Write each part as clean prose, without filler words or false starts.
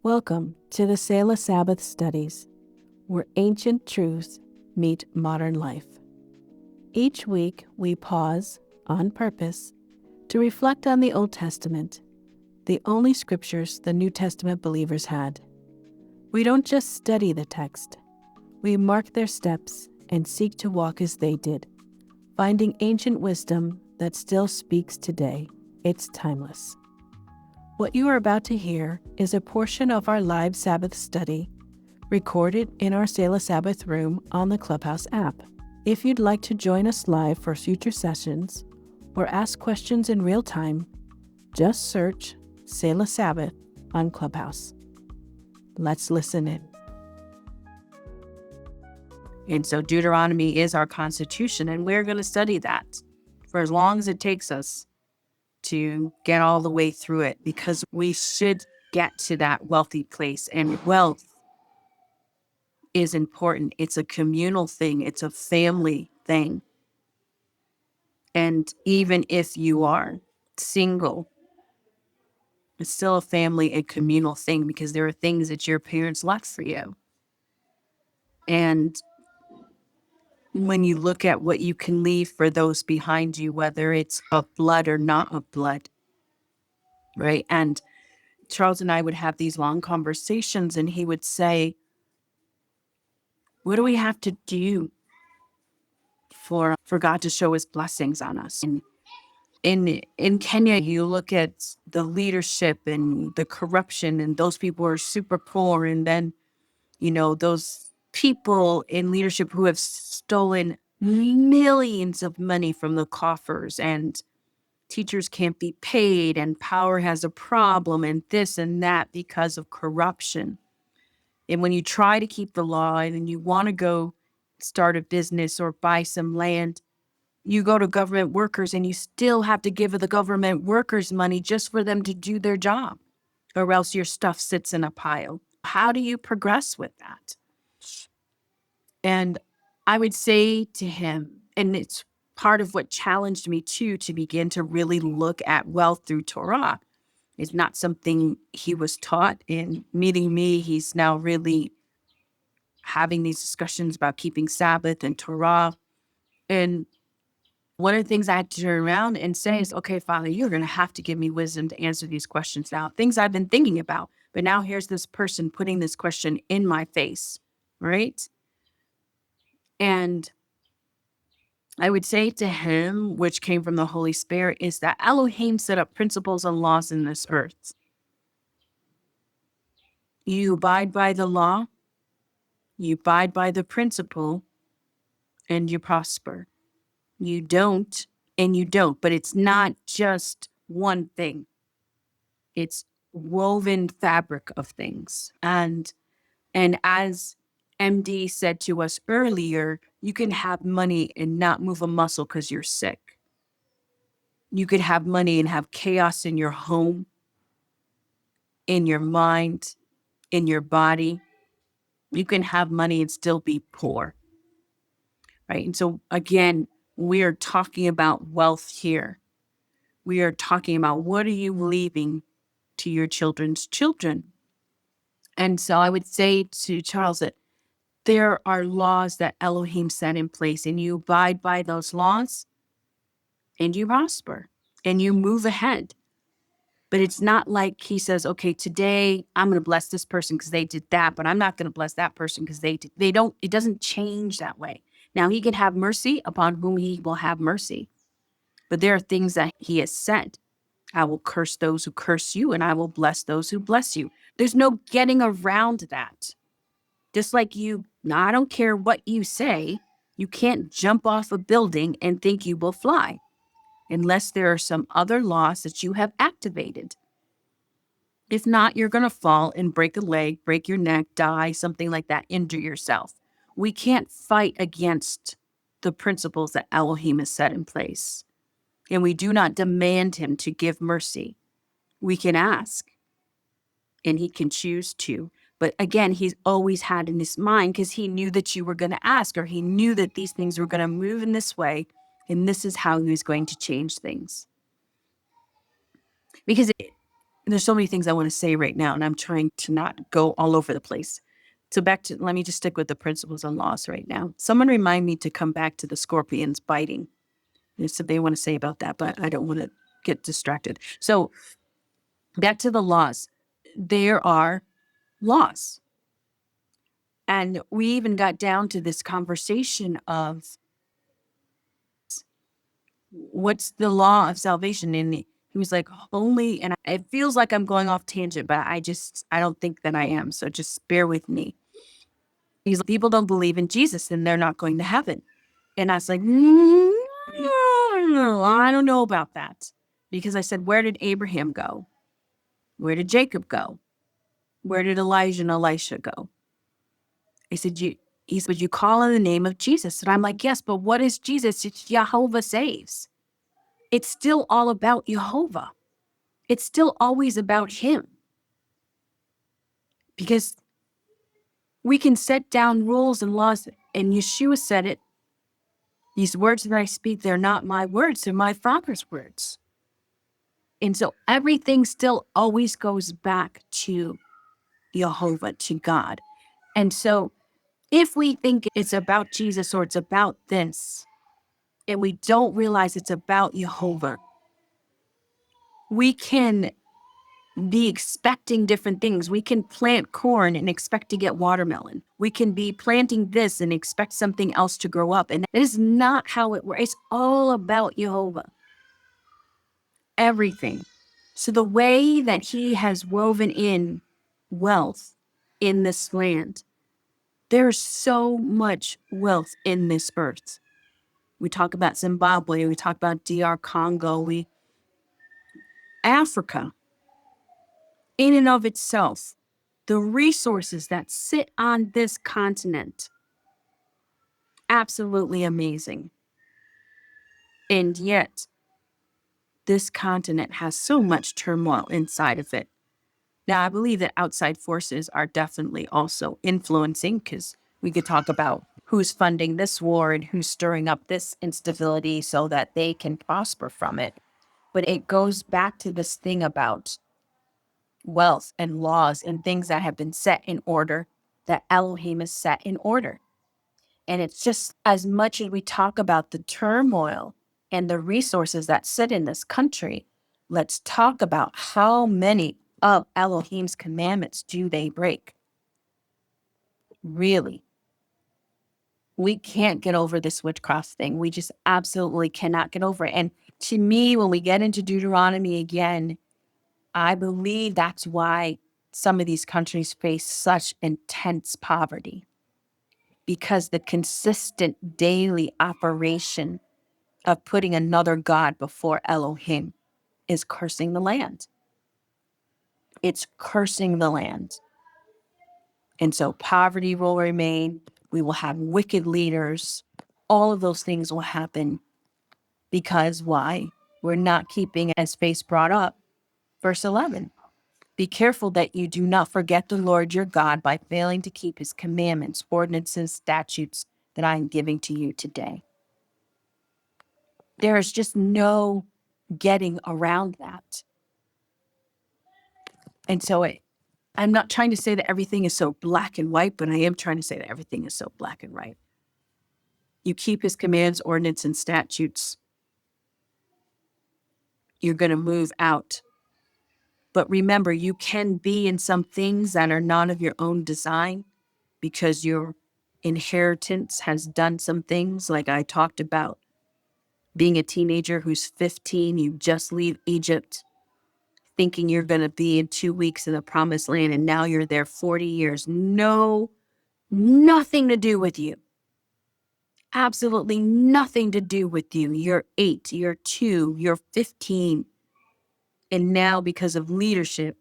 Welcome to the Selah Sabbath studies, where ancient truths meet modern life. Each week, we pause, on purpose, to reflect on the Old Testament, the only scriptures the New Testament believers had. We don't just study the text, we mark their steps and seek to walk as they did, finding ancient wisdom that still speaks today. It's timeless. What you are about to hear is a portion of our live Sabbath study, recorded in our Selah Sabbath room on the Clubhouse app. If you'd like to join us live for future sessions or ask questions in real time, just search Selah Sabbath on Clubhouse. Let's listen in. And so Deuteronomy is our constitution, and we're going to study that for as long as it takes us to get all the way through it, because we should get to that wealthy place. And wealth is important. It's a communal thing. It's a family thing. And even if you are single, it's still a family and communal thing, because there are things that your parents left for you. And when you look at what you can leave for those behind you, whether it's of blood or not of blood, right? And Charles and I would have these long conversations, and he would say, what do we have to do for God to show his blessings on us? And in Kenya, you look at the leadership and the corruption, and those people are super poor. And then, those people in leadership who have stolen millions of money from the coffers, and teachers can't be paid, and power has a problem, and this and that because of corruption. And when you try to keep the law and you want to go start a business or buy some land, you go to government workers and you still have to give the government workers money just for them to do their job, or else your stuff sits in a pile. How do you progress with that? And I would say to him, and it's part of what challenged me too, to begin to really look at wealth through Torah. It's not something he was taught. In meeting me, he's now really having these discussions about keeping Sabbath and Torah. And one of the things I had to turn around and say is, okay, Father, you're going to have to give me wisdom to answer these questions now. Things I've been thinking about, but now here's this person putting this question in my face, right? And I would say to him, which came from the Holy Spirit, is that Elohim set up principles and laws in this earth. You abide by the law, you abide by the principle, and you prosper. You don't, and you don't. But it's not just one thing. It's woven fabric of things. And as MD said to us earlier, you can have money and not move a muscle because you're sick. You could have money and have chaos in your home, in your mind, in your body. You can have money and still be poor, right? And so again, we are talking about wealth here. We are talking about, what are you leaving to your children's children? And so I would say to Charles that there are laws that Elohim set in place, and you abide by those laws and you prosper and you move ahead. But it's not like he says, okay, today I'm going to bless this person because they did that, but I'm not going to bless that person because they don't, it doesn't change that way. Now he can have mercy upon whom he will have mercy. But there are things that he has said. I will curse those who curse you, and I will bless those who bless you. There's no getting around that. Just like I don't care what you say, you can't jump off a building and think you will fly unless there are some other laws that you have activated. If not, you're going to fall and break a leg, break your neck, die, something like that, injure yourself. We can't fight against the principles that Elohim has set in place. And we do not demand him to give mercy. We can ask, and he can choose to. But again, he's always had in his mind, because he knew that you were going to ask, or he knew that these things were going to move in this way, and this is how he was going to change things. Because there's so many things I want to say right now, and I'm trying to not go all over the place. So let me just stick with the principles and laws right now. Someone remind me to come back to the scorpions biting. There's something they want to say about that, but I don't want to get distracted. So back to the laws. There are laws. And we even got down to this conversation of what's the law of salvation. And he was like, only, and it feels like I'm going off tangent, but I don't think that I am. So just bear with me. He's like, people don't believe in Jesus and they're not going to heaven. And I was like, I don't know about that. Because I said, where did Abraham go? Where did Jacob go? Where did Elijah and Elisha go? He said, you call on the name of Jesus. And I'm like, yes, but what is Jesus? It's Jehovah saves. It's still all about Jehovah. It's still always about him. Because we can set down rules and laws, and Yeshua said it. These words that I speak, they're not my words, they're my Father's words. And so everything still always goes back to Jehovah, to God. And so if we think it's about Jesus or it's about this, and we don't realize it's about Jehovah, we can be expecting different things. We can plant corn and expect to get watermelon. We can be planting this and expect something else to grow up. And that is not how it works. It's all about Jehovah. Everything. So the way that he has woven in wealth in this land, there's so much wealth in this earth. We talk about Zimbabwe, we talk about DR Congo, Africa, in and of itself, the resources that sit on this continent, absolutely amazing. And yet, this continent has so much turmoil inside of it. Now, I believe that outside forces are definitely also influencing, because we could talk about who's funding this war and who's stirring up this instability so that they can prosper from it. But it goes back to this thing about wealth and laws and things that have been set in order, that Elohim is set in order. And it's just as much as we talk about the turmoil and the resources that sit in this country, let's talk about how many of Elohim's commandments do they break. Really. We can't get over this witchcraft thing. We just absolutely cannot get over it. And to me, when we get into Deuteronomy again, I believe that's why some of these countries face such intense poverty, because the consistent daily operation of putting another God before Elohim is cursing the land. It's cursing the land. And so poverty will remain. We will have wicked leaders. All of those things will happen because why? We're not keeping, as Faith brought up, verse 11. Be careful that you do not forget the Lord your God by failing to keep his commandments, ordinances, statutes that I am giving to you today. There is just no getting around that. And so I'm not trying to say that everything is so black and white, but I am trying to say that everything is so black and white. You keep his commands, ordinance, and statutes, you're going to move out. But remember, you can be in some things that are not of your own design because your inheritance has done some things, like I talked about. Being a teenager who's 15, you just leave Egypt thinking you're going to be in 2 weeks in the promised land, and now you're there 40 years. No, nothing to do with you. Absolutely nothing to do with you. You're 8, you're 2, you're 15. And now, because of leadership,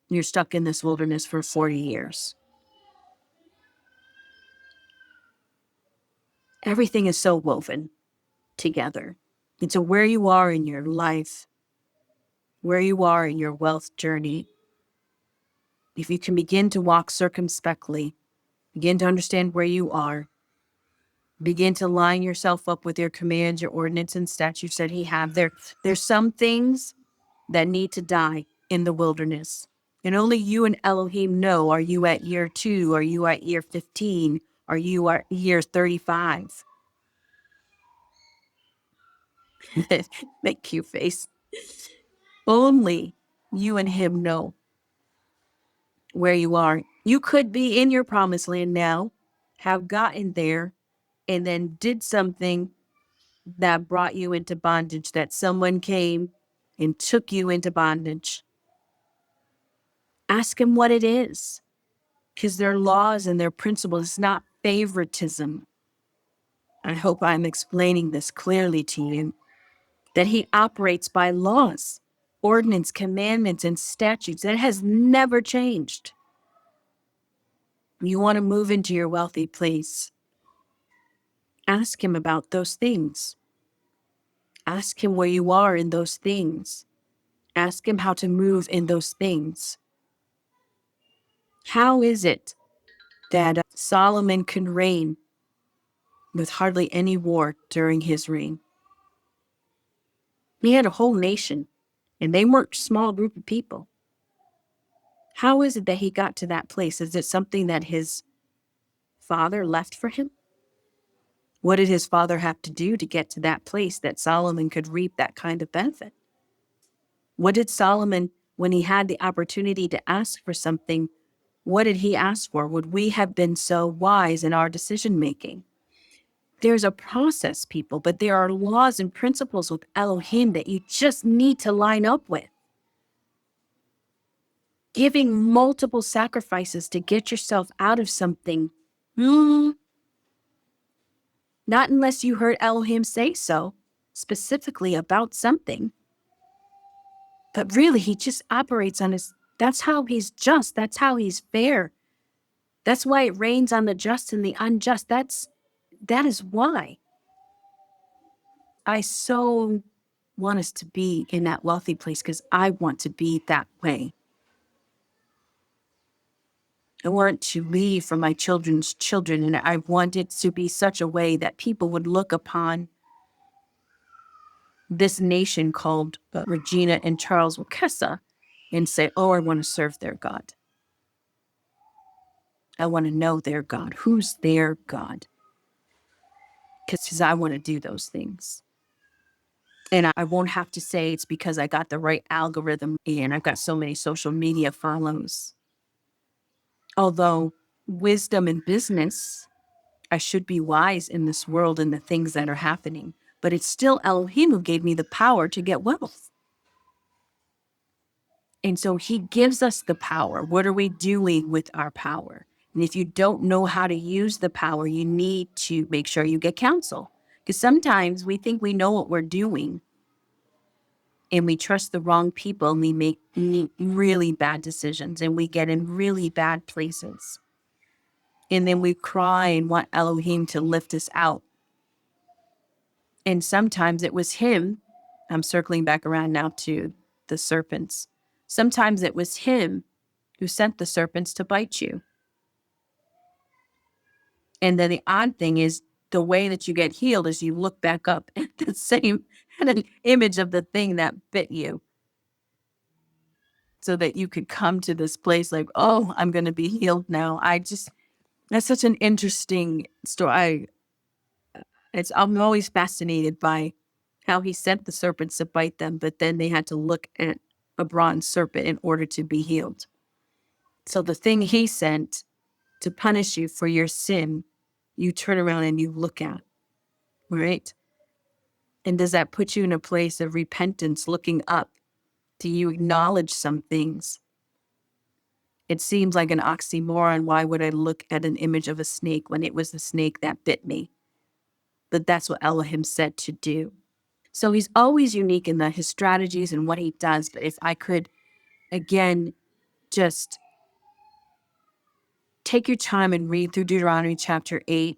you're stuck in this wilderness for 40 years. Everything is so woven together. And so where you are in your life, where you are in your wealth journey, if you can begin to walk circumspectly, begin to understand where you are, begin to line yourself up with your commands, your ordinance and statutes that he have there. There's some things that need to die in the wilderness. And only you and Elohim know, are you at year 2? Are you at year 15? Are you at year 35? That cute face. Only you and him know where you are. You could be in your promised land now, have gotten there, and then did something that brought you into bondage, that someone came and took you into bondage. Ask him what it is, because their laws and their principles, it's not favoritism. I hope I'm explaining this clearly to you, that he operates by laws, ordinance, commandments, and statutes. That has never changed. You want to move into your wealthy place, ask him about those things. Ask him where you are in those things. Ask him how to move in those things. How is it that Solomon can reign with hardly any war during his reign? He had a whole nation, and they weren't a small group of people. How is it that he got to that place? Is it something that his father left for him? What did his father have to do to get to that place that Solomon could reap that kind of benefit? What did Solomon, when he had the opportunity to ask for something, what did he ask for? Would we have been so wise in our decision making? There's a process, people, but there are laws and principles with Elohim that you just need to line up with. Giving multiple sacrifices to get yourself out of something. Not unless you heard Elohim say so, specifically about something. But really, he just operates on his, that's how he's just, that's how he's fair. That's why it rains on the just and the unjust. That is why. I so want us to be in that wealthy place, because I want to be that way. I want to leave for my children's children, and I want it to be such a way that people would look upon this nation called Regina and Charles Wakessa and say, oh, I want to serve their God. I want to know their God. Who's their God? Because I want to do those things. And I won't have to say it's because I got the right algorithm and I've got so many social media follows. Although wisdom in business, I should be wise in this world and the things that are happening. But it's still Elohim who gave me the power to get wealth. And so he gives us the power. What are we doing with our power? And if you don't know how to use the power, you need to make sure you get counsel. Because sometimes we think we know what we're doing and we trust the wrong people and we make really bad decisions and we get in really bad places. And then we cry and want Elohim to lift us out. And sometimes it was him. I'm circling back around now to the serpents. Sometimes it was him who sent the serpents to bite you. And then the odd thing is, the way that you get healed is you look back up at the same at an image of the thing that bit you, so that you could come to this place like, oh, I'm going to be healed now. That's such an interesting story. I'm always fascinated by how he sent the serpents to bite them, but then they had to look at a bronze serpent in order to be healed. So the thing he sent to punish you for your sin, you turn around and you look at, right? And does that put you in a place of repentance, looking up? Do you acknowledge some things? It seems like an oxymoron. Why would I look at an image of a snake when it was the snake that bit me? But that's what Elohim said to do. So he's always unique in his strategies and what he does. But if I could, again, just take your time and read through Deuteronomy chapter 8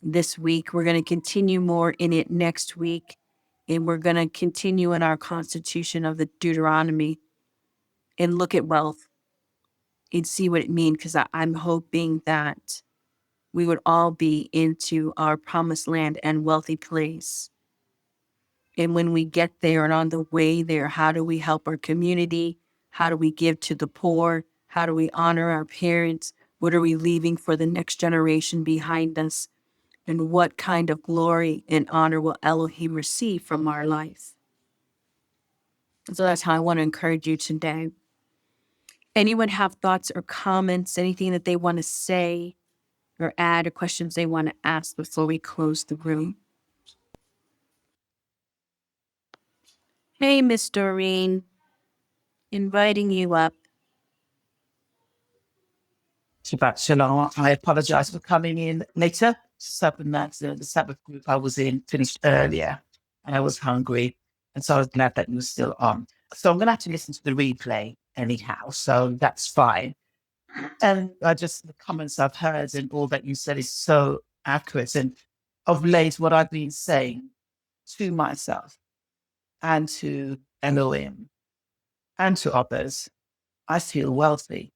this week. We're going to continue more in it next week. And we're going to continue in our constitution of the Deuteronomy and look at wealth and see what it means. Because I'm hoping that we would all be into our promised land and wealthy place. And when we get there and on the way there, how do we help our community? How do we give to the poor? How do we honor our parents? What are we leaving for the next generation behind us? And what kind of glory and honor will Elohim receive from our life? So that's how I want to encourage you today. Anyone have thoughts or comments, anything that they want to say or add or questions they want to ask before we close the room? Hey, Miss Doreen, inviting you up. Shabbat Shalom. I apologize for coming in later. The Sabbath group I was in finished earlier and I was hungry. And so I was glad that you were still on. So I'm going to have to listen to the replay anyhow. So that's fine. And just the comments I've heard and all that you said is so accurate. And of late, what I've been saying to myself and to Elohim and to others, I feel wealthy.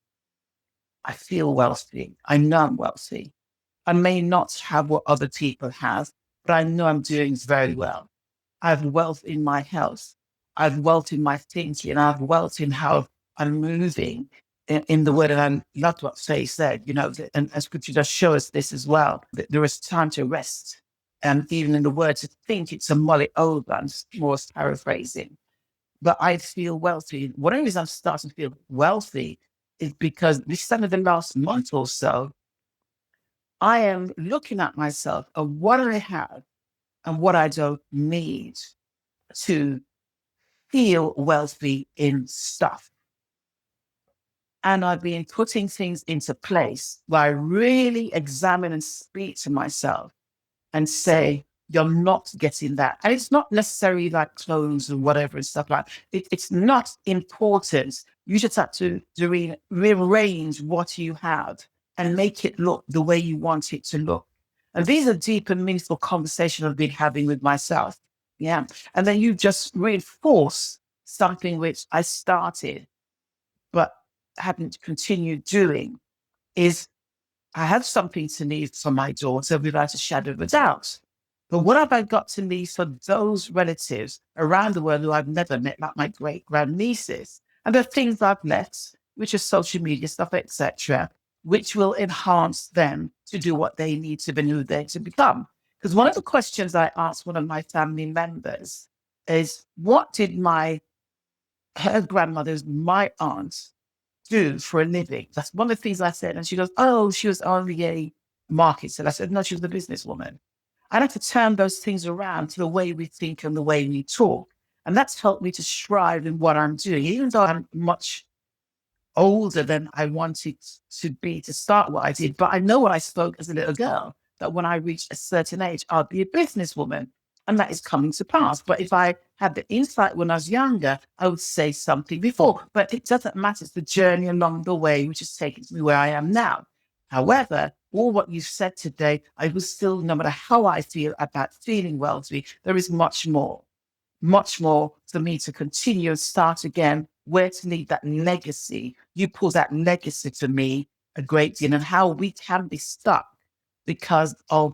I feel wealthy. I know I'm wealthy. I may not have what other people have, but I know I'm doing very well. I have wealth in my health. I have wealth in my thinking. I have wealth in how I'm moving in the word. And I loved what Faye said, and scripture does show us this as well, that there is time to rest. And even in the word to think, it's a mullet over, I'm more paraphrasing. But I feel wealthy. One of the reasons I'm starting to feel wealthy is because this time of the last month or so, I am looking at myself of what I have and what I don't need to feel wealthy in stuff. And I've been putting things into place where I really examine and speak to myself and say, you're not getting that. And it's not necessarily like clothes or whatever and stuff like that. It's not important. You just have to rearrange what you have and make it look the way you want it to look. And these are deep and meaningful conversations I've been having with myself. Yeah. And then you just reinforce something which I started, but haven't continued doing is I have something to leave for my daughter without a shadow of a doubt. But what have I got to leave for those relatives around the world who I've never met, like my great grandnieces? And the things I've left, which is social media stuff, etc., which will enhance them to do what they need to be who they're to become. Because one of the questions I asked one of my family members is, what did her grandmother's, my aunt, do for a living? That's one of the things I said. And she goes, oh, she was only a marketer. I said, no, she was a businesswoman. I had to turn those things around to the way we think and the way we talk. And that's helped me to strive in what I'm doing, even though I'm much older than I wanted to be to start what I did. But I know when I spoke as a little girl that when I reached a certain age, I'll be a businesswoman. And that is coming to pass. But if I had the insight when I was younger, I would say something before. But it doesn't matter. It's the journey along the way, which is taking me where I am now. However, all what you've said today, I will still, no matter how I feel about feeling wealthy, there is much more for me to continue and start again, where to leave that legacy. You pull that legacy to me a great deal, and how we can be stuck because of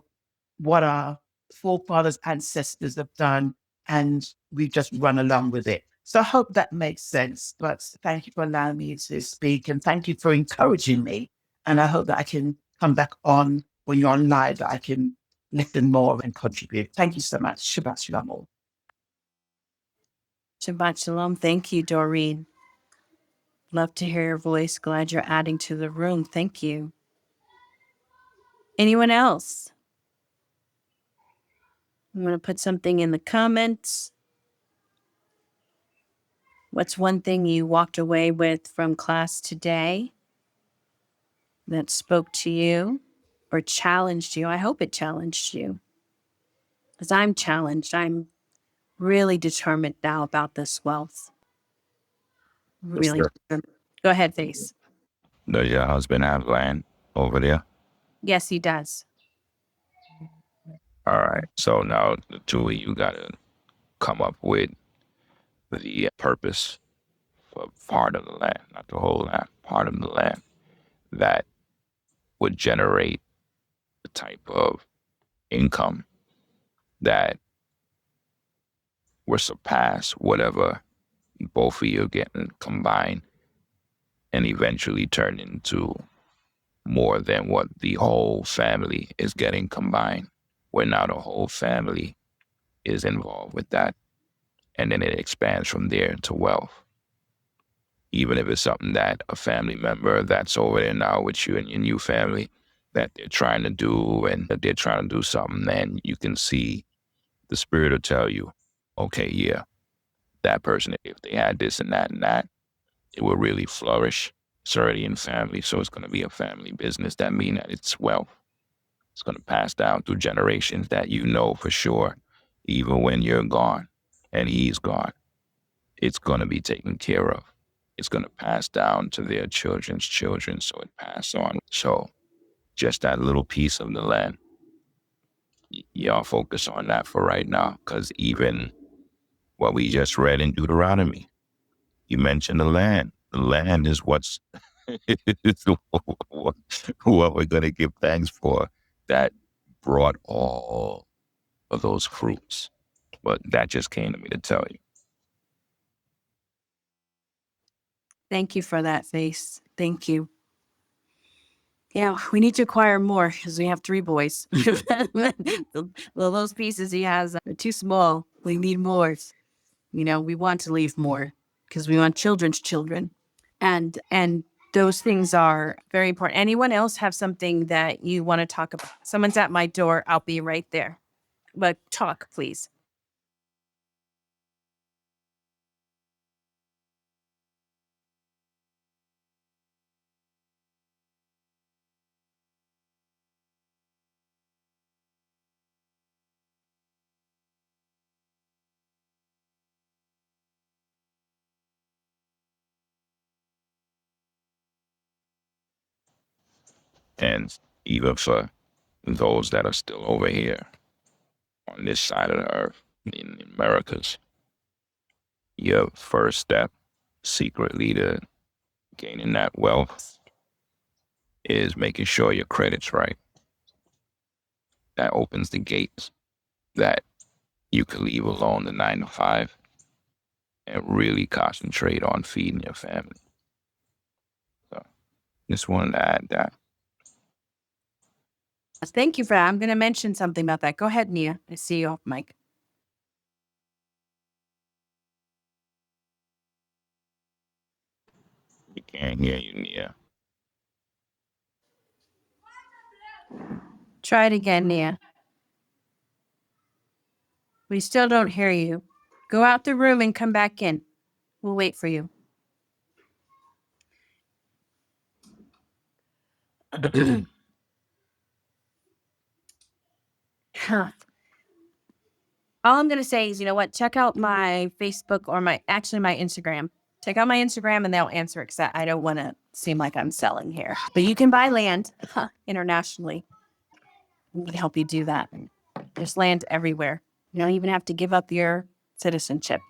what our forefathers, ancestors have done, and we just run along with it. So I hope that makes sense. But thank you for allowing me to speak, and thank you for encouraging me. And I hope that I can come back on when you're on live, that I can listen more and contribute. Thank you so much. Shabbat Shalom all. Shabbat Shalom. Thank you, Doreen. Love to hear your voice. Glad you're adding to the room. Thank you. Anyone else? I'm going to put something in the comments. What's one thing you walked away with from class today that spoke to you or challenged you? I hope it challenged you, because I'm challenged. I'm really determined now about this wealth. Yes, Really sir. determined. Go ahead, Face. Does your husband have land over there? Yes, he does. All right. So now the two of you got to come up with the purpose for part of the land, not the whole land, part of the land that would generate the type of income that will surpass whatever both of you are getting combined and eventually turn into more than what the whole family is getting combined, where now the whole family is involved with that. And then it expands from there to wealth. Even if it's something that a family member that's over there now with you and your new family that they're trying to do, and that they're trying to do something, then you can see the spirit will tell you, okay, yeah, that person, if they had this and that, it will really flourish. It's already in family, so it's going to be a family business. That means that it's wealth. It's going to pass down through generations that you know for sure, even when you're gone and he's gone, it's going to be taken care of. It's going to pass down to their children's children, so it passes on. So just that little piece of the land, y'all focus on that for right now, because even what we just read in Deuteronomy, you mentioned the land. The land is what's it's what we're going to give thanks for, that brought all of those fruits. But that just came to me to tell you. Thank you for that, Face. Thank you. Yeah, we need to acquire more because we have 3 boys. Well, those pieces he has are too small. We need more. We want to leave more because we want children's children. And those things are very important. Anyone else have something that you want to talk about? Someone's at my door. I'll be right there. But talk, please. And even for those that are still over here on this side of the earth, in the Americas, your first step secretly to gaining that wealth is making sure your credit's right. That opens the gates that you could leave alone the 9 to 5 and really concentrate on feeding your family. So just wanted to add that. Thank you for that. I'm going to mention something about that. Go ahead, Nia. I see you off mic. We can't hear you, Nia. Try it again, Nia. We still don't hear you. Go out the room and come back in. We'll wait for you. Huh. All I'm going to say is, you know what? Check out my Facebook or my Instagram. Check out my Instagram and they'll answer it because I don't want to seem like I'm selling here. But you can buy land internationally. We can help you do that. There's land everywhere. You don't even have to give up your citizenship.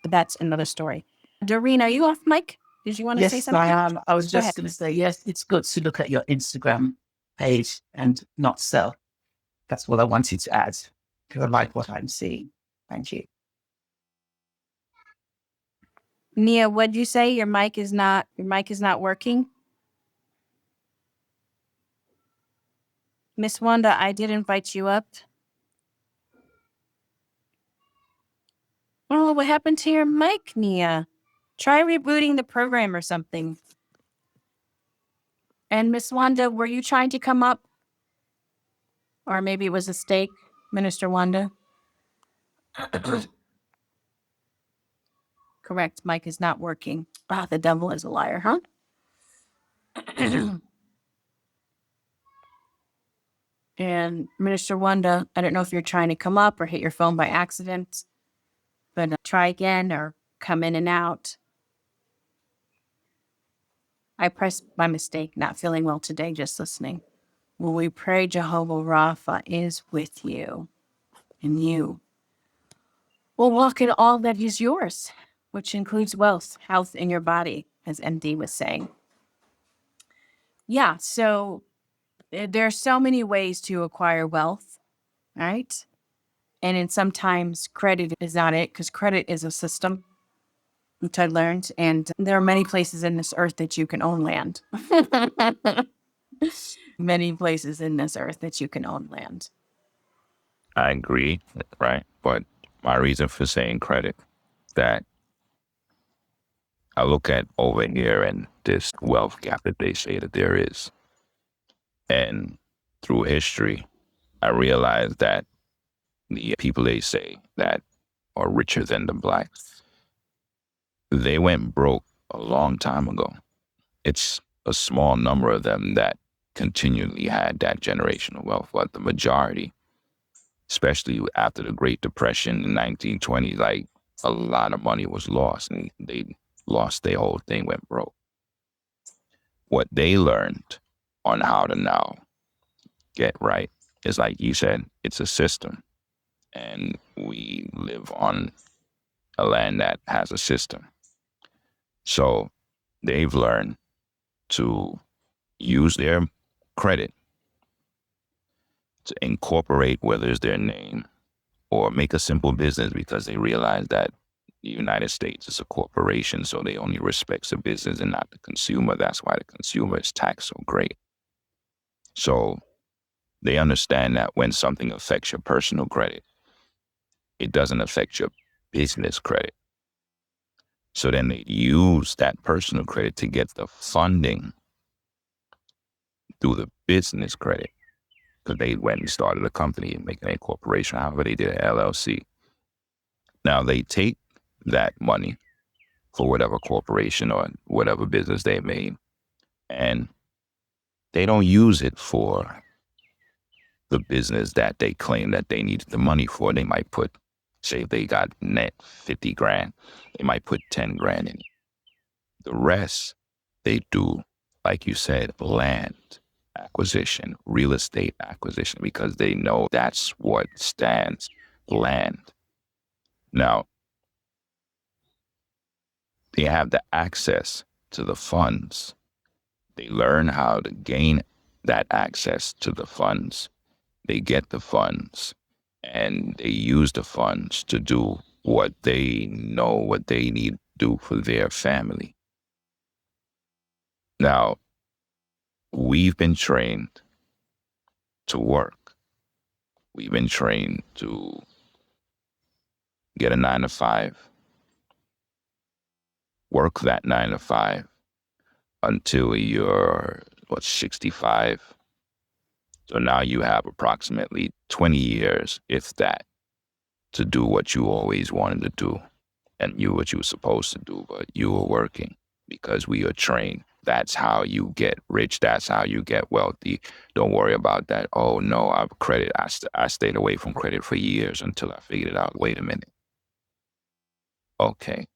But that's another story. Doreen, are you off mic? Did you want to say Yes, something? I am. I was Go ahead. just going to say, yes, it's good to look at your Instagram page and not sell. That's what I wanted to add. Because I like what I'm seeing. Thank you. Nia, what'd you say? Your mic is not working? Miss Wanda, I did invite you up. Oh, what happened to your mic, Nia? Try rebooting the program or something. And Miss Wanda, were you trying to come up? Or maybe it was a mistake, Minister Wanda? Correct, mic is not working. Ah, the devil is a liar, huh? And Minister Wanda, I don't know if you're trying to come up or hit your phone by accident, but try again or come in and out. I pressed by mistake, not feeling well today, just listening. Well, we pray Jehovah Rapha is with you, and you will walk in all that is yours, which includes wealth, health in your body, as MD was saying. Yeah, so there are so many ways to acquire wealth, right? And then sometimes credit is not it, because credit is a system, which I learned. And there are many places in this earth that you can own land. Many places in this earth that you can own land. I agree, right? But my reason for saying credit, that I look at over here and this wealth gap that they say that there is. And through history, I realized that the people they say that are richer than the blacks, they went broke a long time ago. It's a small number of them that continually had that generational wealth, but the majority, especially after the Great Depression in the 1920s, like a lot of money was lost and they lost their whole thing, went broke. What they learned on how to now get right is, like you said, it's a system. And we live on a land that has a system. So they've learned to use their credit to incorporate, whether it's their name or make a simple business, because they realize that the United States is a corporation, so they only respect the business and not the consumer. That's why the consumer is taxed so great. So they understand that when something affects your personal credit, it doesn't affect your business credit. So then they use that personal credit to get the funding through the business credit. Because they went and started a company and making a corporation, however they did an LLC. Now they take that money for whatever corporation or whatever business they made, and they don't use it for the business that they claim that they needed the money for. They might put, say if they got net 50 grand, they might put 10 grand in it. The rest they do, like you said, land acquisition, real estate acquisition, because they know that's what stands, land. Now, they have the access to the funds. They learn how to gain that access to the funds. They get the funds and they use the funds to do what they know what they need to do for their family. Now, we've been trained to work. We've been trained to get a 9 to 5, work that 9 to 5 until you're, 65. So now you have approximately 20 years, if that, to do what you always wanted to do and you what you were supposed to do, but you were working because we are trained. That's how you get rich. That's how you get wealthy. Don't worry about that. Oh, no, I have credit. I stayed away from credit for years until I figured it out. Wait a minute. Okay,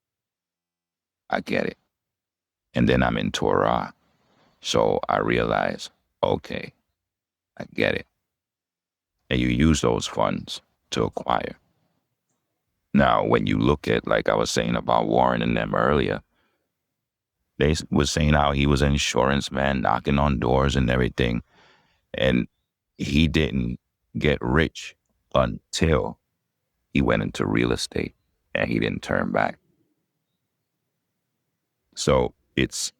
I get it. And then I'm in Torah. So I realize, okay, I get it. And you use those funds to acquire. Now, when you look at, like I was saying about Warren and them earlier, they was saying how he was an insurance man, knocking on doors and everything. And he didn't get rich until he went into real estate and he didn't turn back. So it's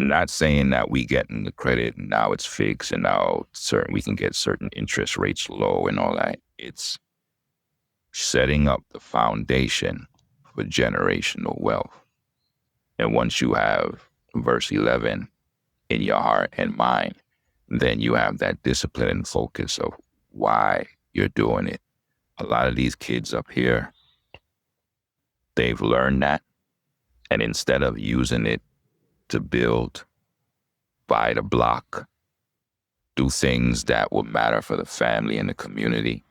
not saying that we getting the credit and now it's fixed and now we can get certain interest rates low and all that. It's setting up the foundation for generational wealth. And once you have verse 11 in your heart and mind, then you have that discipline and focus of why you're doing it. A lot of these kids up here, they've learned that. And instead of using it to build, buy the block, do things that will matter for the family and the community,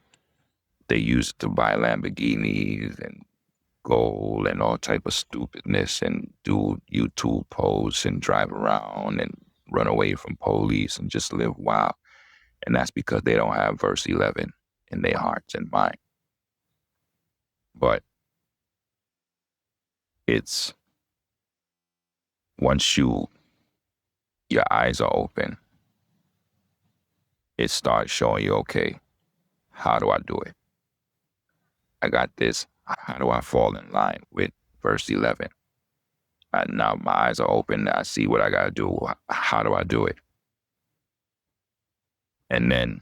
they use it to buy Lamborghinis and gold and all type of stupidness and do YouTube posts and drive around and run away from police and just live wild. And that's because they don't have verse 11 in their hearts and mind. But it's once your eyes are open, it starts showing you, okay, how do I do it? I got this. How do I fall in line with verse 11? And now my eyes are open. I see what I got to do. How do I do it? And then,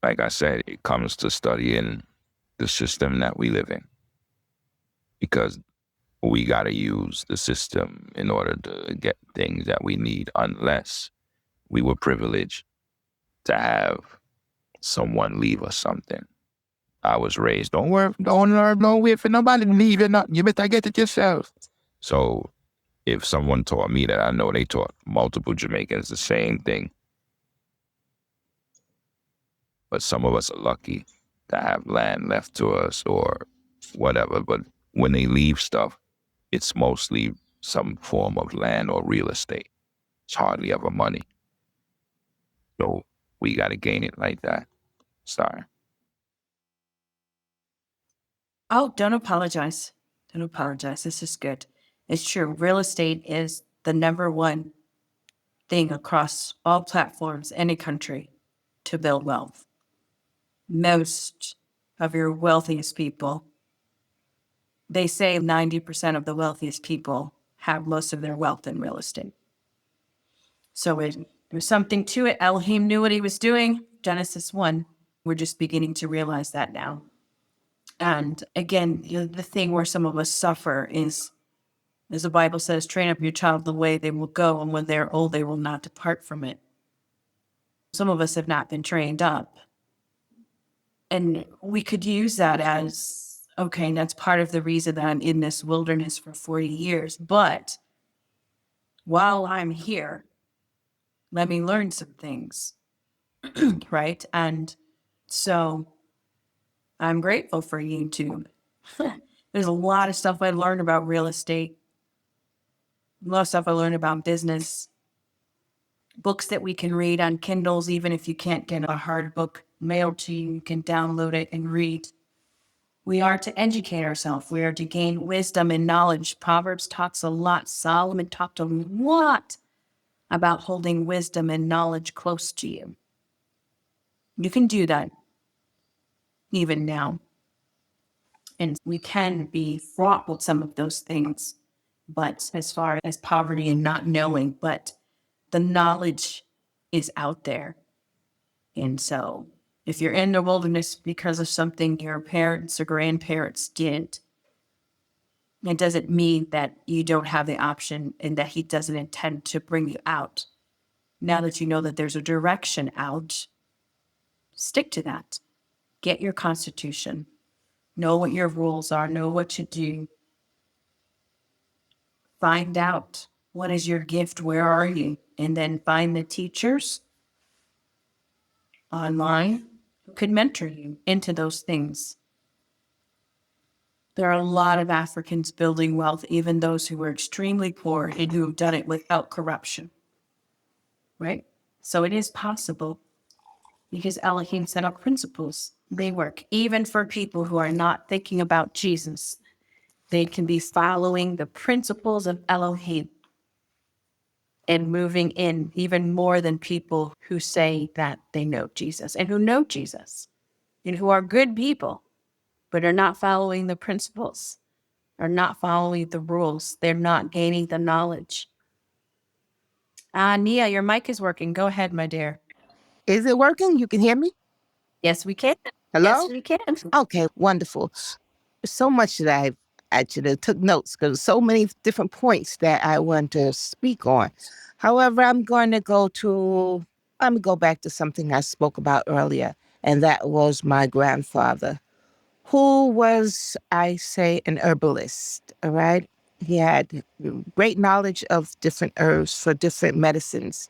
like I said, it comes to studying the system that we live in, because we got to use the system in order to get things that we need, unless we were privileged to have someone leave us something. I was raised, don't work, don't wait for nobody to leave you nothing. You better get it yourself. So if someone taught me that, I know they taught multiple Jamaicans the same thing. But some of us are lucky to have land left to us or whatever. But when they leave stuff, it's mostly some form of land or real estate. It's hardly ever money. So we got to gain it like that. Sorry. Oh, don't apologize. Don't apologize. This is good. It's true. Real estate is the number one thing across all platforms, any country, to build wealth. Most of your wealthiest people, they say 90% of the wealthiest people have most of their wealth in real estate. So there's something to it. Elohim knew what he was doing. Genesis 1. We're just beginning to realize that now. And again, the thing where some of us suffer is, as the Bible says, train up your child the way they will go, and when they're old, they will not depart from it. Some of us have not been trained up. And we could use that as, okay, and that's part of the reason that I'm in this wilderness for 40 years. But while I'm here, let me learn some things, right? And so I'm grateful for YouTube. There's a lot of stuff I learned about real estate, a lot of stuff I learned about business, books that we can read on Kindles, even if you can't get a hard book mailed to you, you can download it and read. We are to educate ourselves. We are to gain wisdom and knowledge. Proverbs talks a lot. Solomon talked a lot about holding wisdom and knowledge close to you. You can do that even now. And we can be fraught with some of those things, but as far as poverty and not knowing, but the knowledge is out there. And so if you're in the wilderness because of something your parents or grandparents did, it doesn't mean that you don't have the option and that he doesn't intend to bring you out. Now that you know that there's a direction out, stick to that. Get your constitution. Know what your rules are. Know what to do. Find out what is your gift. Where are you? And then find the teachers online who could mentor you into those things. There are a lot of Africans building wealth, even those who were extremely poor and who have done it without corruption. Right? So it is possible because Elohim set up principles. They work even for people who are not thinking about Jesus. They can be following the principles of Elohim and moving in even more than people who say that they know Jesus and who know Jesus and who are good people, but are not following the principles, are not following the rules. They're not gaining the knowledge. Nia, your mic is working. Go ahead, my dear. Is it working? You can hear me? Yes, we can. Hello? Yes, we can. Okay, wonderful. So much that I actually took notes because so many different points that I want to speak on. However, I'm going to go back to something I spoke about earlier, and that was my grandfather, who was, I say, an herbalist, all right? He had great knowledge of different herbs for different medicines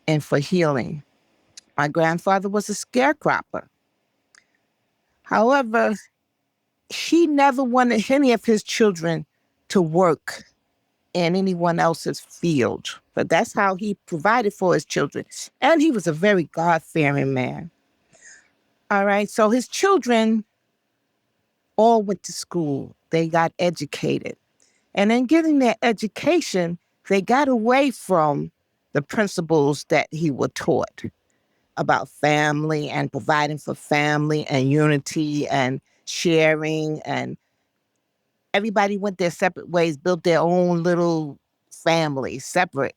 and for healing. My grandfather was a scarecropper. However, he never wanted any of his children to work in anyone else's field. But that's how he provided for his children. And he was a very God-fearing man. All right, so his children all went to school. They got educated. And in getting their education, they got away from the principles that he was taught about family and providing for family and unity and sharing, and everybody went their separate ways, built their own little family, separate,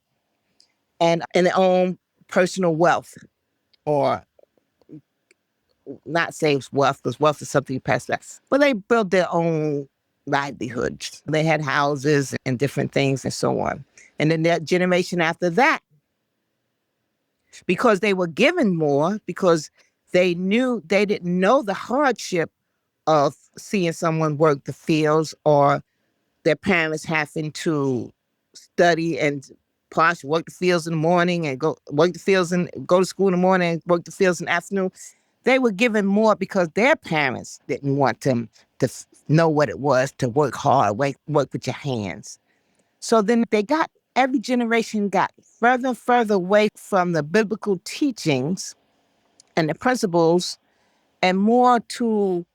and in their own personal wealth, or not say wealth, because wealth is something you pass back, but they built their own livelihoods. They had houses and different things and so on. And then that generation after that, because they were given more, because they didn't know the hardship of seeing someone work the fields, or their parents having to study and work the fields in the morning and go work the fields and go to school in the morning and work the fields in the afternoon. They were given more because their parents didn't want them to know what it was to work hard, work with your hands. So then every generation got further and further away from the biblical teachings and the principles, and more to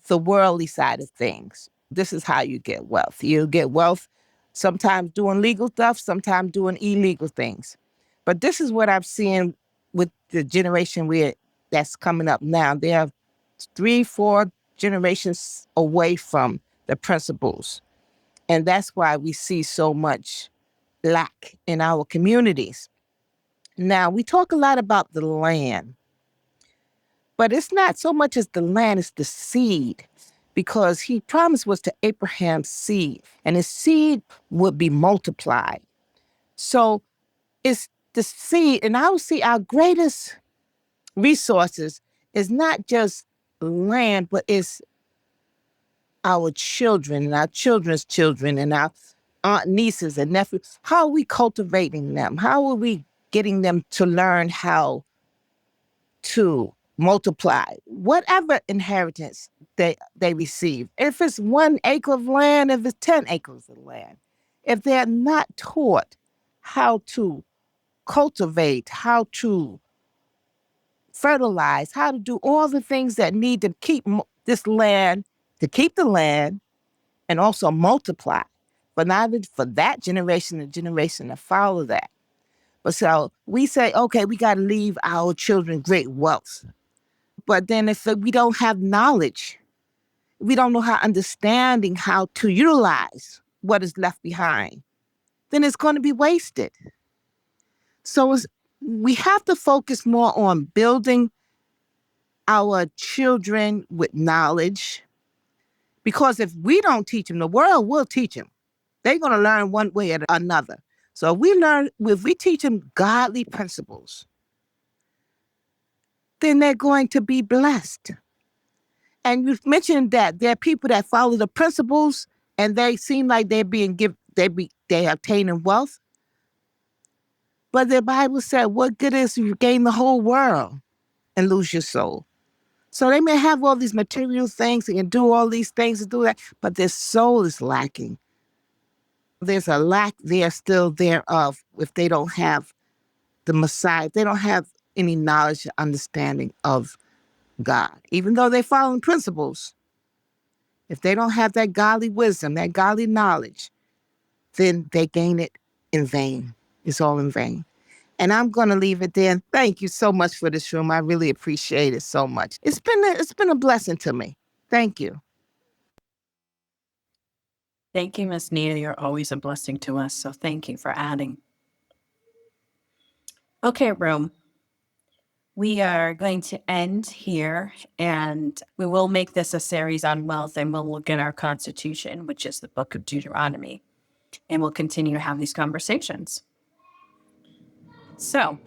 the worldly side of things. This is how you get wealth. You get wealth sometimes doing legal stuff, sometimes doing illegal things. But this is what I've seen with the generation that's coming up now. They are 3-4 generations away from the principles. And that's why we see so much lack in our communities. Now, we talk a lot about the land, but it's not so much as the land, it's the seed, because he promised was to Abraham's seed, and his seed would be multiplied. So it's the seed, and I would see our greatest resources is not just land, but it's our children and our children's children and our nieces and nephews. How are we cultivating them? How are we getting them to learn how to multiply whatever inheritance they receive? If it's 1 acre of land, if it's 10 acres of land, if they're not taught how to cultivate, how to fertilize, how to do all the things that need to keep this land, to keep the land, and also multiply. But not for that generation, the generation to follow that. But so we say, okay, we got to leave our children great wealth. But then if we don't have knowledge, we don't know understanding how to utilize what is left behind, then it's going to be wasted. So we have to focus more on building our children with knowledge, because if we don't teach them, the world will teach them. They're going to learn one way or another. So if we teach them godly principles, then they're going to be blessed. And you've mentioned that there are people that follow the principles and they seem like they're being they're obtaining wealth. But the Bible said, what good is if you gain the whole world and lose your soul? So they may have all these material things and do all these things and do that, but their soul is lacking. There's a lack there still thereof if they don't have the Messiah. If they don't have any knowledge or understanding of God, even though they're following principles. If they don't have that godly wisdom, that godly knowledge, then they gain it in vain. It's all in vain. And I'm going to leave it there. Thank you so much for this room. I really appreciate it so much. It's been a blessing to me. Thank you. Thank you, Miss Nita. You're always a blessing to us. So thank you for adding. Okay, room. We are going to end here, and we will make this a series on wealth, and we'll look at our Constitution, which is the book of Deuteronomy, and we'll continue to have these conversations. So,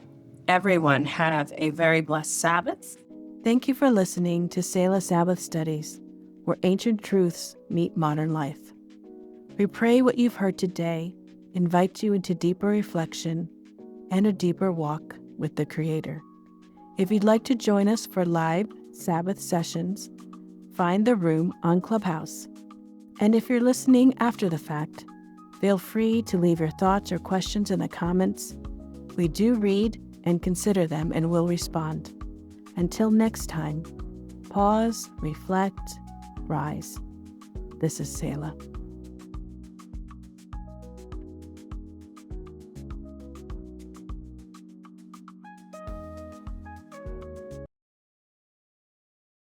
everyone, have a very blessed Sabbath. Thank you for listening to Selah Sabbath Studies, where ancient truths meet modern life. We pray what you've heard today invites you into deeper reflection and a deeper walk with the Creator. If you'd like to join us for live Sabbath sessions, find the room on Clubhouse. And if you're listening after the fact, feel free to leave your thoughts or questions in the comments. We do read and consider them and will respond. Until next time, pause, reflect, rise. This is Selah.